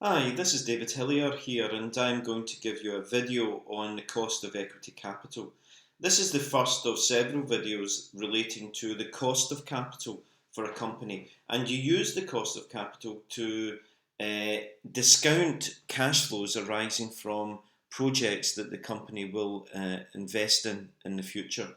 Hi, this is David Hillier here, and I'm going to give you a video on the cost of equity capital. This is the first of several videos relating to the cost of capital for a company, and you use the cost of capital to discount cash flows arising from projects that the company will invest in the future.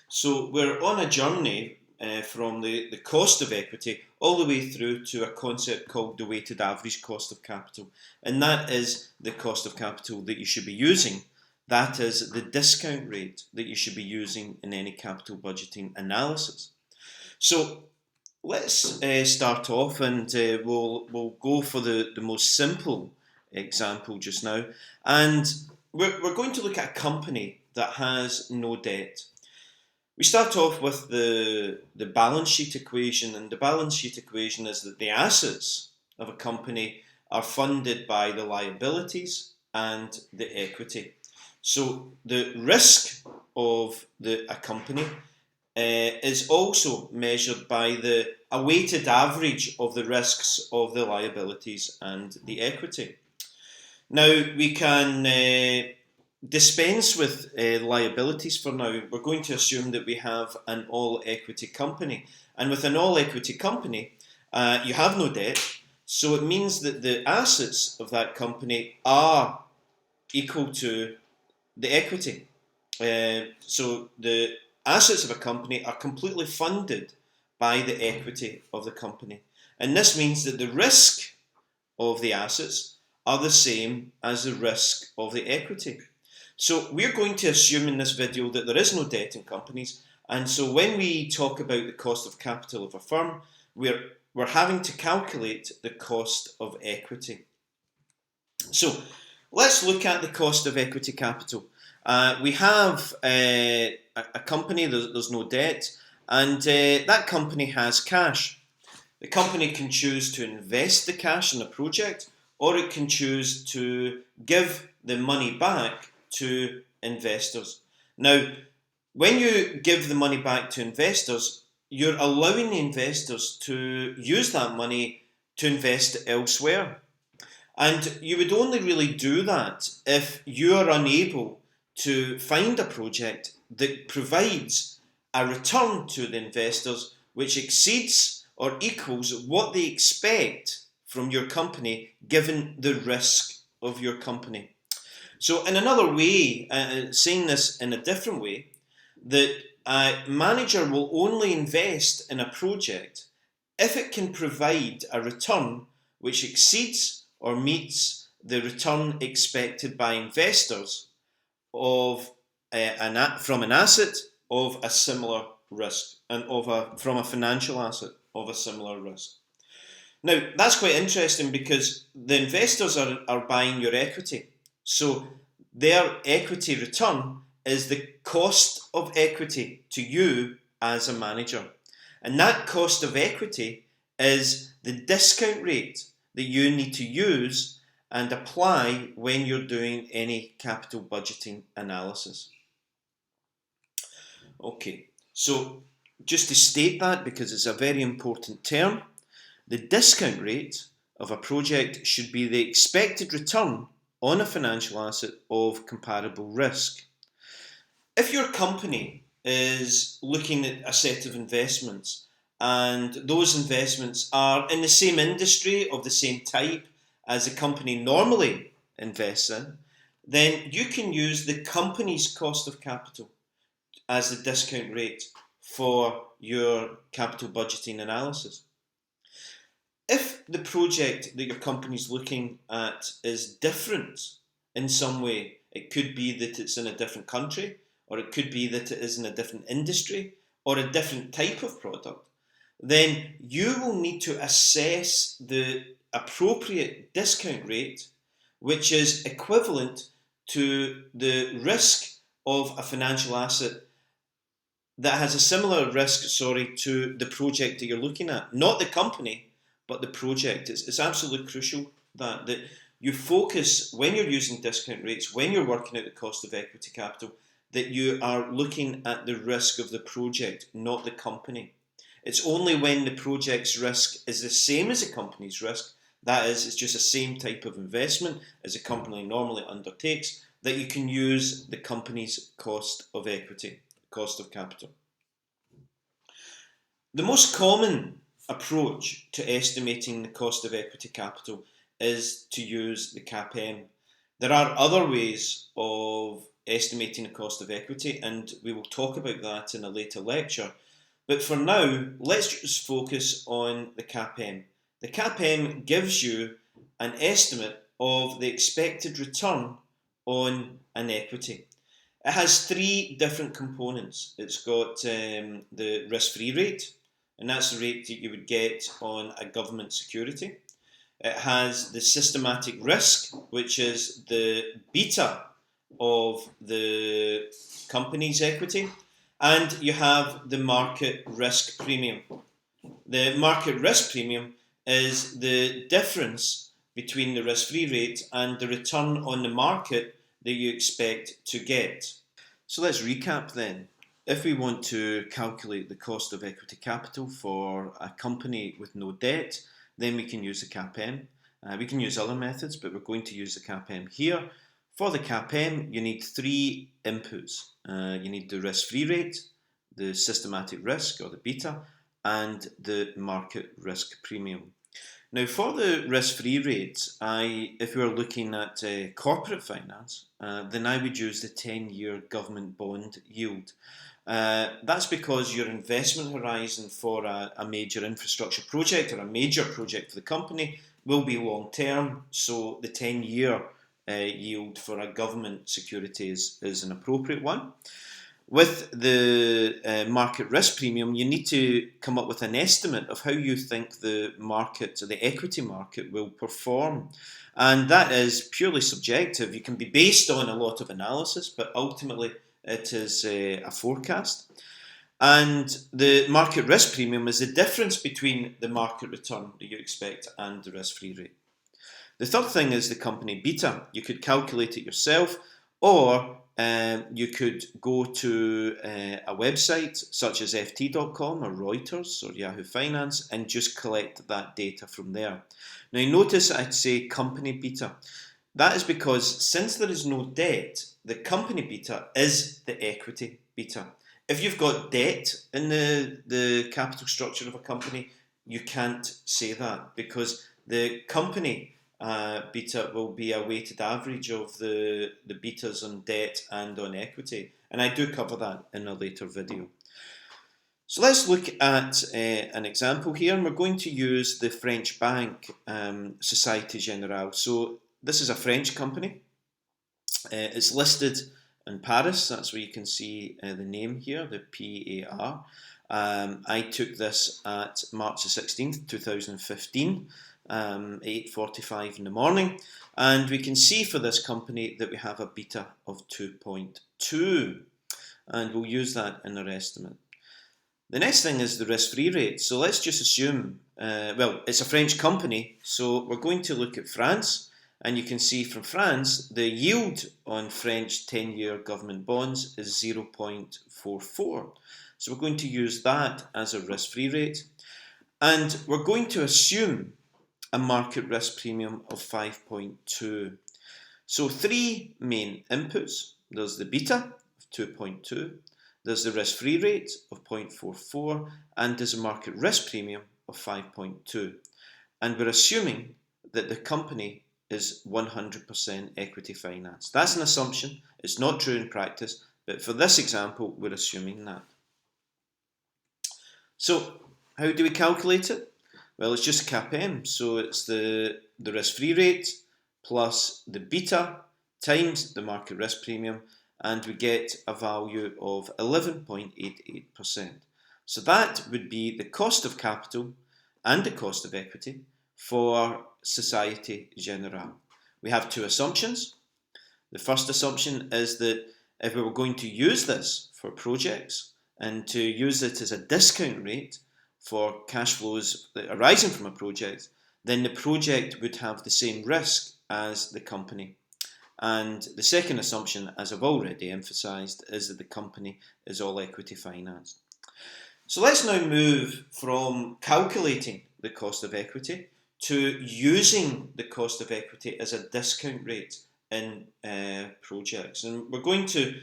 So we're on a journey from the cost of equity all the way through to a concept called the weighted average cost of capital. And that is the cost of capital that you should be using. That is the discount rate that you should be using in any capital budgeting analysis. So let's start off, and we'll go for the most simple example just now. And we're going to look at a company that has no debt. We start off with the balance sheet equation, and the balance sheet equation is that the assets of a company are funded by the liabilities and the equity. So the risk of a company is also measured by a weighted average of the risks of the liabilities and the equity. Now we can dispense with liabilities for now. We're going to assume that we have an all equity company, and with an all equity company you have no debt, so it means that the assets of that company are equal to the equity. So the assets of a company are completely funded by the equity of the company, and this means that the risk of the assets are the same as the risk of the equity. So we're going to assume in this video that there is no debt in companies, and so when we talk about the cost of capital of a firm, we're having to calculate the cost of equity. So let's look at the cost of equity capital. We have a company, there's no debt, and that company has cash. The company can choose to invest the cash in a project, or it can choose to give the money back to investors. Now, when you give the money back to investors, you're allowing the investors to use that money to invest elsewhere. And you would only really do that if you are unable to find a project that provides a return to the investors which exceeds or equals what they expect from your company given the risk of your company. So in another way, saying this in a different way, that a manager will only invest in a project if it can provide a return which exceeds or meets the return expected by investors of from an asset of a similar risk, and from a financial asset of a similar risk. Now that's quite interesting because the investors are buying your equity. So their equity return is the cost of equity to you as a manager. And that cost of equity is the discount rate that you need to use and apply when you're doing any capital budgeting analysis. Okay, so just to state that, because it's a very important term, the discount rate of a project should be the expected return on a financial asset of comparable risk. If your company is looking at a set of investments and those investments are in the same industry of the same type as the company normally invests in, then you can use the company's cost of capital as the discount rate for your capital budgeting analysis. If the project that your company is looking at is different in some way, it could be that it's in a different country, or it could be that it is in a different industry, or a different type of product, then you will need to assess the appropriate discount rate, which is equivalent to the risk of a financial asset that has a similar risk, to the project that you're looking at. Not the company, but the project. It's absolutely crucial that you focus, when you're using discount rates, when you're working out the cost of equity capital, that you are looking at the risk of the project, not the company. It's only when the project's risk is the same as the company's risk That is, it's just the same type of investment as a company normally undertakes, that you can use the company's cost of equity, cost of capital. The most common approach to estimating the cost of equity capital is to use the CAPM. There are other ways of estimating the cost of equity, and we will talk about that in a later lecture. But for now, let's just focus on the CAPM. The CAPM gives you an estimate of the expected return on an equity. It has three different components. It's got the risk-free rate, and that's the rate that you would get on a government security. It has the systematic risk, which is the beta of the company's equity, and you have the market risk premium. The market risk premium is the difference between the risk-free rate and the return on the market that you expect to get. So let's recap then. If we want to calculate the cost of equity capital for a company with no debt, then we can use the CAPM. We can use other methods, but we're going to use the CAPM here. For the CAPM, you need three inputs. You need the risk-free rate, the systematic risk, or the beta, and the market risk premium. Now, for the risk-free rate, if we were looking at corporate finance, then I would use the 10-year government bond yield. That's because your investment horizon for a major infrastructure project or a major project for the company will be long term, so the 10-year yield for a government security is an appropriate one. With the market risk premium, you need to come up with an estimate of how you think the market, the equity market, will perform. And that is purely subjective. You can be based on a lot of analysis, but ultimately it is a forecast. And the market risk premium is the difference between the market return that you expect and the risk-free rate. The third thing is the company beta. You could calculate it yourself, or you could go to a website such as ft.com or Reuters or Yahoo Finance and just collect that data from there. Now notice I'd say company beta. That is because since there is no debt, the company beta is the equity beta. If you've got debt in the capital structure of a company, you can't say that because the company beta will be a weighted average of the betas on debt and on equity. And I do cover that in a later video. So let's look at an example here, and we're going to use the French bank, Societe Generale. So this is a French company. It's listed in Paris. That's where you can see the name here, the PAR. I took this at March the 16th, 2015, 8:45 in the morning. And we can see for this company that we have a beta of 2.2. And we'll use that in our estimate. The next thing is the risk-free rate. So let's just assume, well, it's a French company, so we're going to look at France. And you can see from France, the yield on French 10-year government bonds is 0.44. So we're going to use that as a risk-free rate. And we're going to assume a market risk premium of 5.2. So three main inputs. There's the beta of 2.2. There's the risk-free rate of 0.44. And there's a market risk premium of 5.2. And we're assuming that the company is 100% equity finance. That's an assumption. It's not true in practice, but for this example, we're assuming that. So, how do we calculate it? Well, it's just CAPM. So it's the risk-free rate plus the beta times the market risk premium, and we get a value of 11.88%. So that would be the cost of capital and the cost of equity for Societe Generale. We have two assumptions. The first assumption is that if we were going to use this for projects and to use it as a discount rate for cash flows that arising from a project, then the project would have the same risk as the company. And the second assumption, as I've already emphasised, is that the company is all equity financed. So let's now move from calculating the cost of equity to using the cost of equity as a discount rate in projects. And we're going to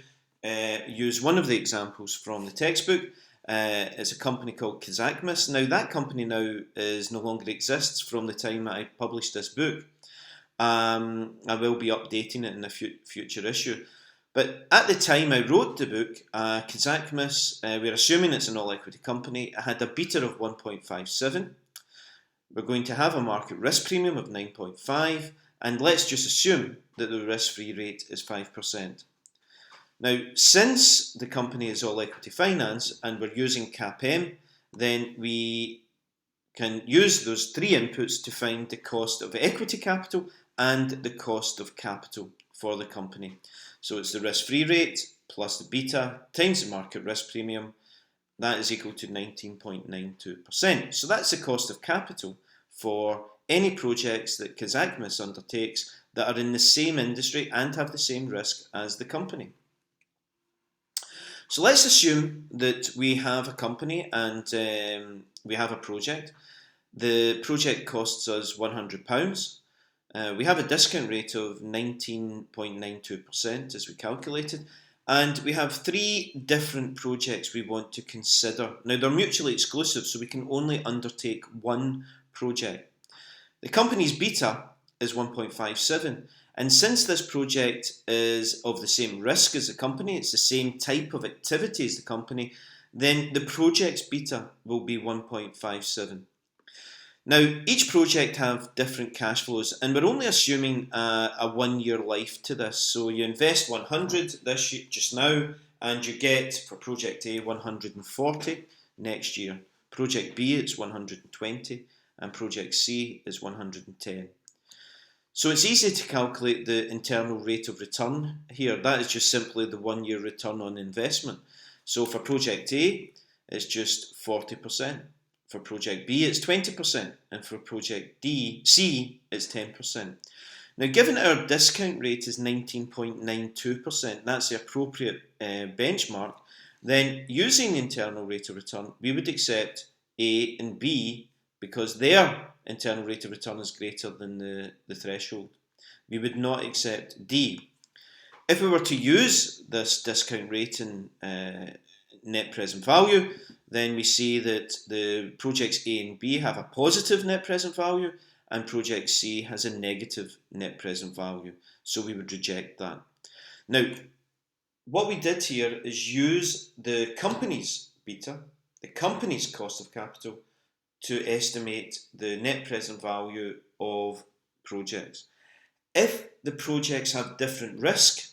use one of the examples from the textbook. It's a company called CAPM. Now that company now is no longer exists from the time that I published this book. I will be updating it in a future issue. But at the time I wrote the book, CAPM, we're assuming it's an all-equity company, had a beta of 1.57. We're going to have a market risk premium of 9.5, and let's just assume that the risk-free rate is 5%. Now, since the company is all equity finance and we're using CAPM, then we can use those three inputs to find the cost of equity capital and the cost of capital for the company. So it's the risk-free rate plus the beta times the market risk premium. That is equal to 19.92%. So that's the cost of capital for any projects that CAPM undertakes that are in the same industry and have the same risk as the company. So let's assume that we have a company and we have a project. The project costs us £100. We have a discount rate of 19.92% as we calculated, and we have three different projects we want to consider. Now they're mutually exclusive, so we can only undertake one project. The company's beta is 1.57, and since this project is of the same risk as the company, it's the same type of activity as the company, then the project's beta will be 1.57. Now, each project have different cash flows, and we're only assuming a 1 year life to this. So you invest 100 this year, just now, and you get, for project A, 140 next year. Project B, it's 120, and project C is 110. So it's easy to calculate the internal rate of return here. That is just simply the 1 year return on investment. So for project A, it's just 40%. For project B, it's 20%, and for project C, it's 10%. Now, given our discount rate is 19.92%, that's the appropriate benchmark, then using the internal rate of return, we would accept A and B because their internal rate of return is greater than the threshold. We would not accept D. If we were to use this discount rate in net present value, then we see that the projects A and B have a positive net present value and project C has a negative net present value. So we would reject that. Now, what we did here is use the company's beta, the company's cost of capital, to estimate the net present value of projects. If the projects have different risk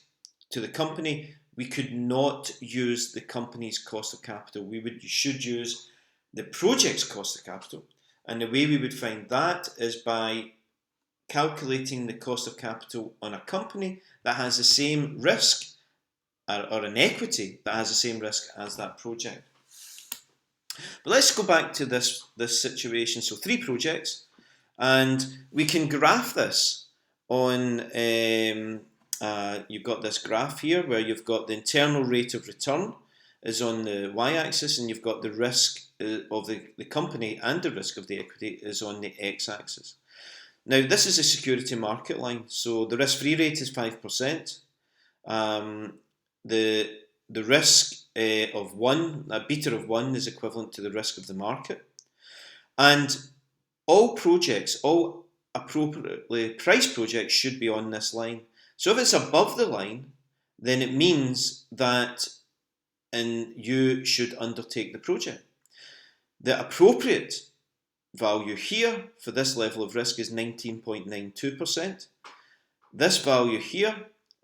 to the company, we could not use the company's cost of capital. We should use the project's cost of capital. And the way we would find that is by calculating the cost of capital on a company that has the same risk, or an equity that has the same risk as that project. But let's go back to this situation. So 3 projects, and we can graph this on, you've got this graph here where you've got the internal rate of return is on the y-axis, and you've got the risk of the company and the risk of the equity is on the x-axis. Now this is a security market line, so the risk-free rate is 5%. The risk of 1, a beta of 1 is equivalent to the risk of the market. And all projects, all appropriately priced projects should be on this line. So if it's above the line, then it means that you should undertake the project. The appropriate value here for this level of risk is 19.92%. This value here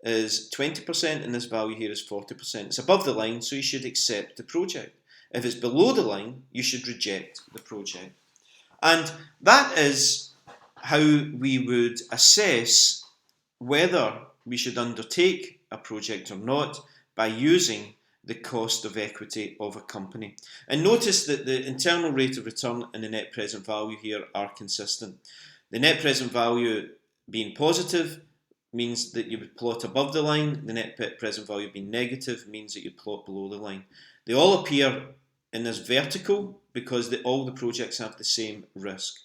is 20%, and this value here is 40%. It's above the line, so you should accept the project. If it's below the line, you should reject the project. And that is how we would assess whether we should undertake a project or not, by using the cost of equity of a company. And notice that the internal rate of return and the net present value here are consistent. The net present value being positive means that you would plot above the line. The net present value being negative means that you plot below the line. They all appear in this vertical because all the projects have the same risk.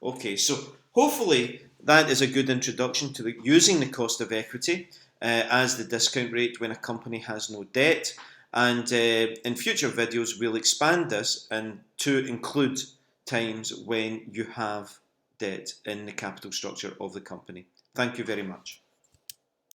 Okay, so hopefully that is a good introduction to using the cost of equity as the discount rate when a company has no debt. And in future videos, we'll expand this and to include times when you have debt in the capital structure of the company. Thank you very much.